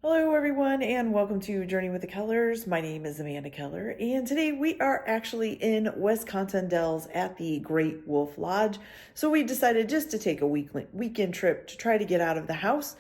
Hello, everyone, and welcome to Journey with the Kellers. My name is Amanda Keller, and today we are actually in Wisconsin Dells at the Great Wolf Lodge. So we decided just to take a weekend trip to try to get out of the house.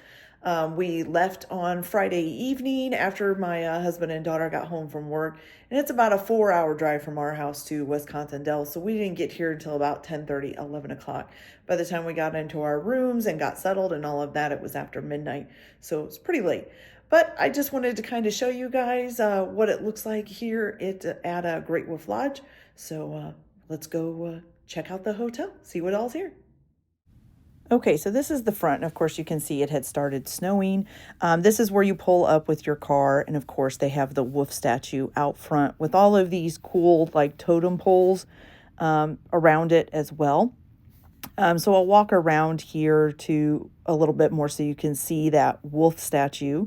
We left on Friday evening after my husband and daughter got home from work, and it's about a 4-hour drive from our house to Wisconsin Dells. So we didn't get here until about 10:30, 11 o'clock. By the time we got into our rooms and got settled and all of that, it was after midnight. So it was pretty late. But I just wanted to kind of show you guys what it looks like here at Great Wolf Lodge. So let's go check out the hotel, see what all's here. Okay, so this is the front. And of course, you can see it had started snowing. This is where you pull up with your car. And of course, they have the wolf statue out front with all of these cool like totem poles around it as well. So I'll walk around here to a little bit more so you can see that wolf statue.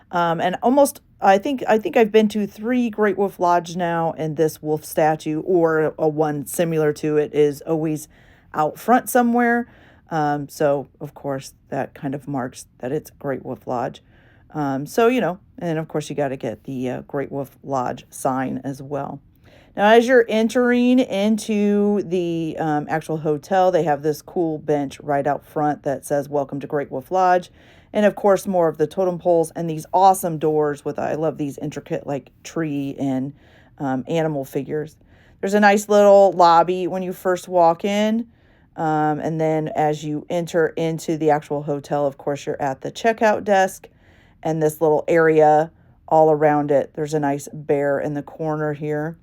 And almost, I think I've been to 3 Great Wolf Lodge now, and this wolf statue or a one similar to it is always out front somewhere. So of course that kind of marks that it's Great Wolf Lodge. And of course you got to get the Great Wolf Lodge sign as well. Now, as you're entering into the actual hotel, they have this cool bench right out front that says, "Welcome to Great Wolf Lodge." And of course, more of the totem poles and these awesome doors with, I love these intricate like tree and animal figures. There's a nice little lobby when you first walk in. And then as you enter into the actual hotel, of course, you're at the checkout desk and this little area all around it. There's a nice bear in the corner here.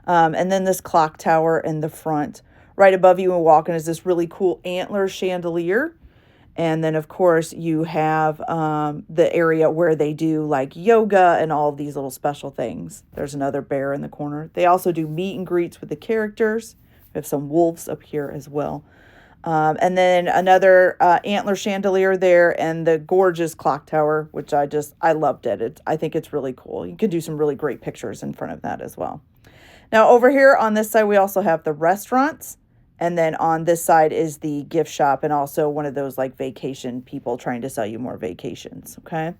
And then this clock tower in the front. Right above you and walking is this really cool antler chandelier. And then, of course, you have the area where they do like yoga and all of these little special things. There's another bear in the corner. They also do meet and greets with the characters. We have some wolves up here as well. And then another antler chandelier there and the gorgeous clock tower, which I loved it. I think it's really cool. You can do some really great pictures in front of that as well. Now, over here on this side, we also have the restaurants. And then on this side is the gift shop and also one of those like vacation people trying to sell you more vacations. Okay.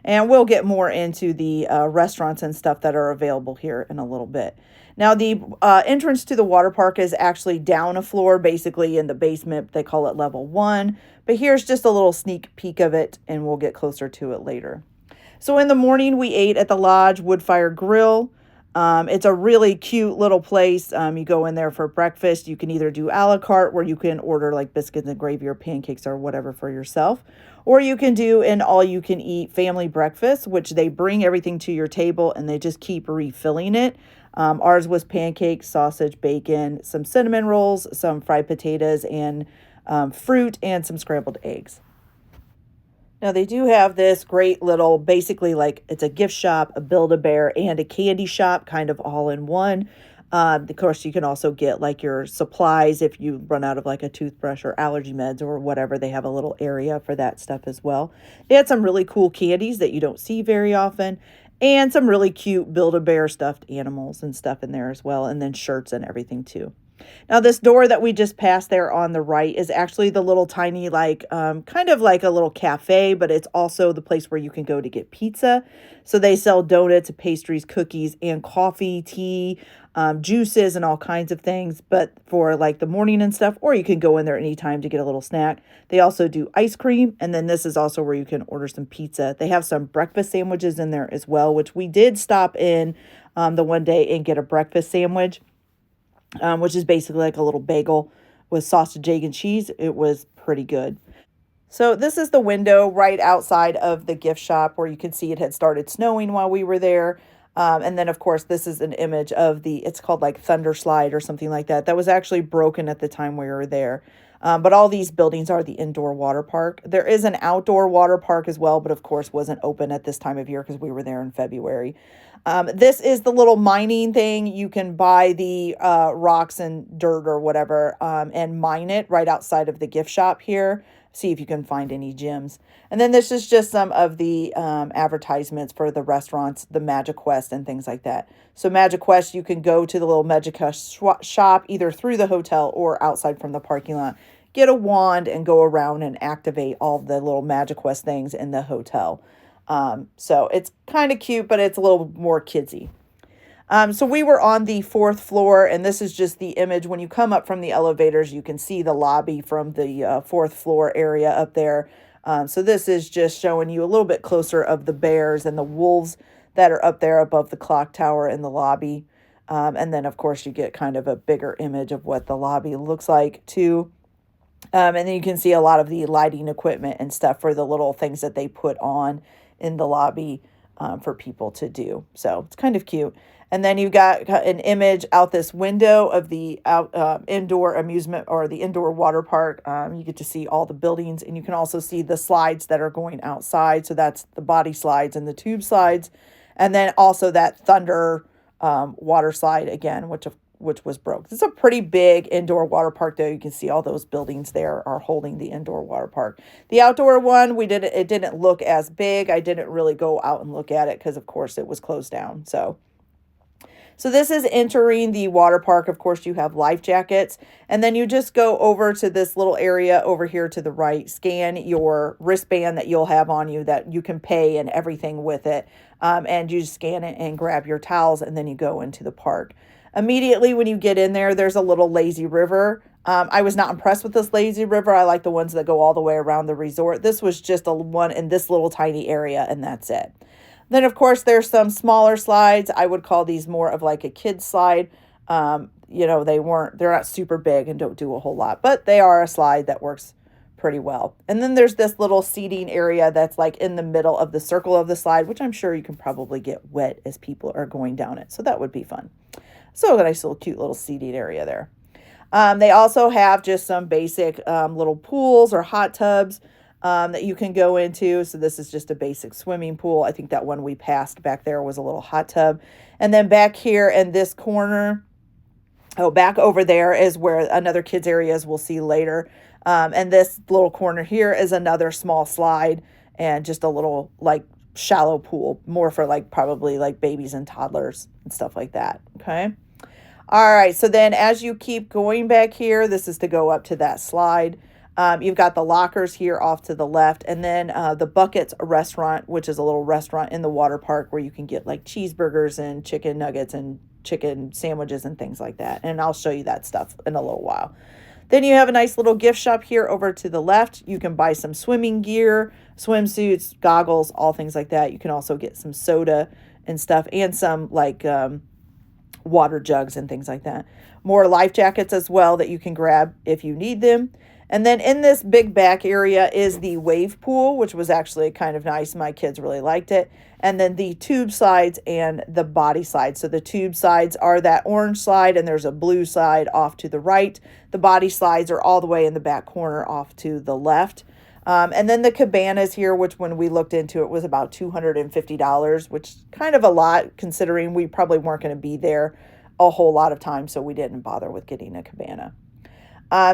And we'll get more into the restaurants and stuff that are available here in a little bit. Now, the entrance to the water park is actually down a floor, basically in the basement. They call it level 1. But here's just a little sneak peek of it, and we'll get closer to it later. So in the morning, we ate at the Lodge Woodfire Grill. It's a really cute little place. You go in there for breakfast. You can either do a la carte where you can order like biscuits and gravy or pancakes or whatever for yourself. Or you can do an all-you-can-eat family breakfast, which they bring everything to your table and they just keep refilling it. Ours was pancakes, sausage, bacon, some cinnamon rolls, some fried potatoes, and fruit, and some scrambled eggs. Now, they do have this great little, basically like it's a gift shop, a Build-A-Bear, and a candy shop kind of all in one. Of course, you can also get like your supplies if you run out of like a toothbrush or allergy meds or whatever. They have a little area for that stuff as well. They had some really cool candies that you don't see very often and some really cute Build-A-Bear stuffed animals and stuff in there as well. And then shirts and everything too. Now, this door that we just passed there on the right is actually the little tiny, like, kind of like a little cafe, but it's also the place where you can go to get pizza. So they sell donuts, pastries, cookies, and coffee, tea, juices, and all kinds of things, but for like the morning and stuff, or you can go in there anytime to get a little snack. They also do ice cream, and then this is also where you can order some pizza. They have some breakfast sandwiches in there as well, which we did stop in the one day and get a breakfast sandwich. Which is basically like a little bagel with sausage, egg, and cheese. It was pretty good. So this is the window right outside of the gift shop where you can see it had started snowing while we were there. And then, of course, this is an image of it's called like Thunder Slide or something like that. That was actually broken at the time we were there. But all these buildings are the indoor water park. There is an outdoor water park as well, but of course wasn't open at this time of year because we were there in February. This is the little mining thing. You can buy the rocks and dirt or whatever and mine it right outside of the gift shop here. See if you can find any gems. And then this is just some of the advertisements for the restaurants, the Magic Quest and things like that. So Magic Quest, you can go to the little Magic Quest shop either through the hotel or outside from the parking lot. Get a wand and go around and activate all the little Magic Quest things in the hotel. So it's kind of cute, but it's a little more kidsy. So we were on the fourth floor, and this is just the image. When you come up from the elevators, you can see the lobby from the fourth floor area up there. So this is just showing you a little bit closer of the bears and the wolves that are up there above the clock tower in the lobby. And then, of course, you get kind of a bigger image of what the lobby looks like, too. And then you can see a lot of the lighting equipment and stuff for the little things that they put on in the lobby for people to do. So it's kind of cute. And then you've got an image out this window of the indoor amusement or the indoor water park. You get to see all the buildings, and you can also see the slides that are going outside. So that's the body slides and the tube slides. And then also that thunder water slide again, which was broke. It's a pretty big indoor water park, though. You can see all those buildings there are holding the indoor water park. The outdoor one, it didn't look as big. I didn't really go out and look at it because, of course, it was closed down. So this is entering the water park. Of course, you have life jackets. And then you just go over to this little area over here to the right, scan your wristband that you'll have on you that you can pay and everything with it. And you just scan it and grab your towels, and then you go into the park. Immediately when you get in there, there's a little lazy river. I was not impressed with this lazy river. I like the ones that go all the way around the resort. This was just a one in this little tiny area, and that's it. Then, of course, there's some smaller slides. I would call these more of like a kid's slide. They're not super big and don't do a whole lot, but they are a slide that works pretty well. And then there's this little seating area that's like in the middle of the circle of the slide, which I'm sure you can probably get wet as people are going down it. So that would be fun. So a nice little cute little seating area there. They also have just some basic little pools or hot tubs that you can go into. So this is just a basic swimming pool. I think that one we passed back there was a little hot tub. And then back here in this corner, back over there is where another kids areas we'll see later. And this little corner here is another small slide and just a little like shallow pool, more for like probably like babies and toddlers and stuff like that. Okay. All right. So then as you keep going back here, this is to go up to that slide. You've got the lockers here off to the left, and then the Buckets restaurant, which is a little restaurant in the water park where you can get like cheeseburgers and chicken nuggets and chicken sandwiches and things like that. And I'll show you that stuff in a little while. Then you have a nice little gift shop here over to the left. You can buy some swimming gear, swimsuits, goggles, all things like that. You can also get some soda and stuff and some like water jugs and things like that. More life jackets as well that you can grab if you need them. And then in this big back area is the wave pool, which was actually kind of nice. My kids really liked it. And then the tube slides and the body slides. So the tube slides are that orange slide, and there's a blue slide off to the right. The body slides are all the way in the back corner off to the left. And then the cabanas here, which when we looked into it was about $250, which is kind of a lot considering we probably weren't going to be there a whole lot of time. So we didn't bother with getting a cabana.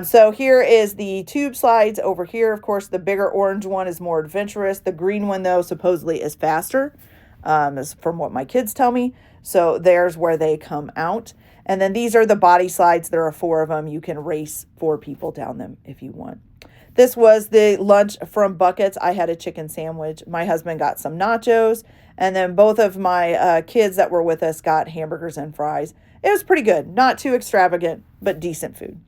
So here is the tube slides over here. Of course, the bigger orange one is more adventurous. The green one, though, supposedly is faster, is from what my kids tell me. So there's where they come out. And then these are the body slides. There are 4 of them. You can race 4 people down them if you want. This was the lunch from Buckets. I had a chicken sandwich. My husband got some nachos. And then both of my kids that were with us got hamburgers and fries. It was pretty good. Not too extravagant, but decent food.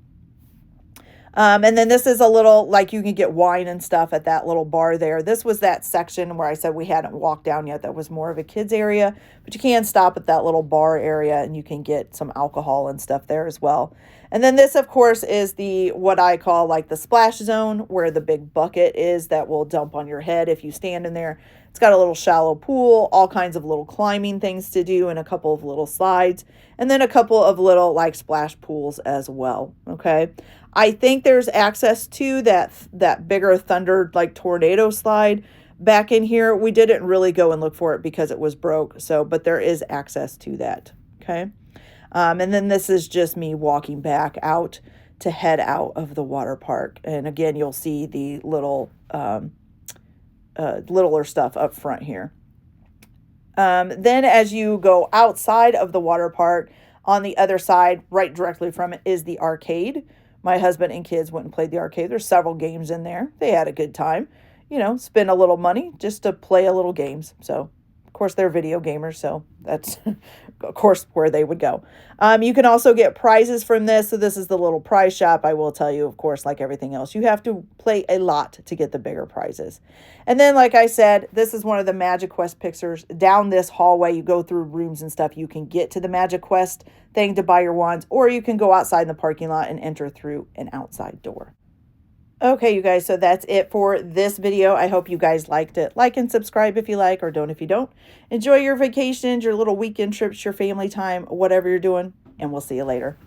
And then this is a little, like you can get wine and stuff at that little bar there. This was that section where I said we hadn't walked down yet. That was more of a kids area, but you can stop at that little bar area and you can get some alcohol and stuff there as well. And then this, of course, is what I call like the splash zone, where the big bucket is that will dump on your head if you stand in there. It's got a little shallow pool, all kinds of little climbing things to do, and a couple of little slides, and then a couple of little like splash pools as well. Okay. I think there's access to that bigger thunder like tornado slide back in here. We didn't really go and look for it because it was broke. But there is access to that. Okay. And then this is just me walking back out to head out of the water park. And again, you'll see the little, littler stuff up front here. Then as you go outside of the water park, on the other side, right directly from it, is the arcade. My husband and kids went and played the arcade. There's several games in there. They had a good time. you know, spend a little money just to play a little games. So, of course, they're video gamers, so that's, of course, where they would go. You can also get prizes from this. So this is the little prize shop. I will tell you, of course, like everything else, you have to play a lot to get the bigger prizes. And then, like I said, this is one of the Magic Quest pictures. Down this hallway, you go through rooms and stuff. You can get to the Magic Quest thing to buy your wands, or you can go outside in the parking lot and enter through an outside door. Okay, you guys, so that's it for this video. I hope you guys liked it. Like and subscribe if you like, or don't if you don't. Enjoy your vacations, your little weekend trips, your family time, whatever you're doing, and we'll see you later.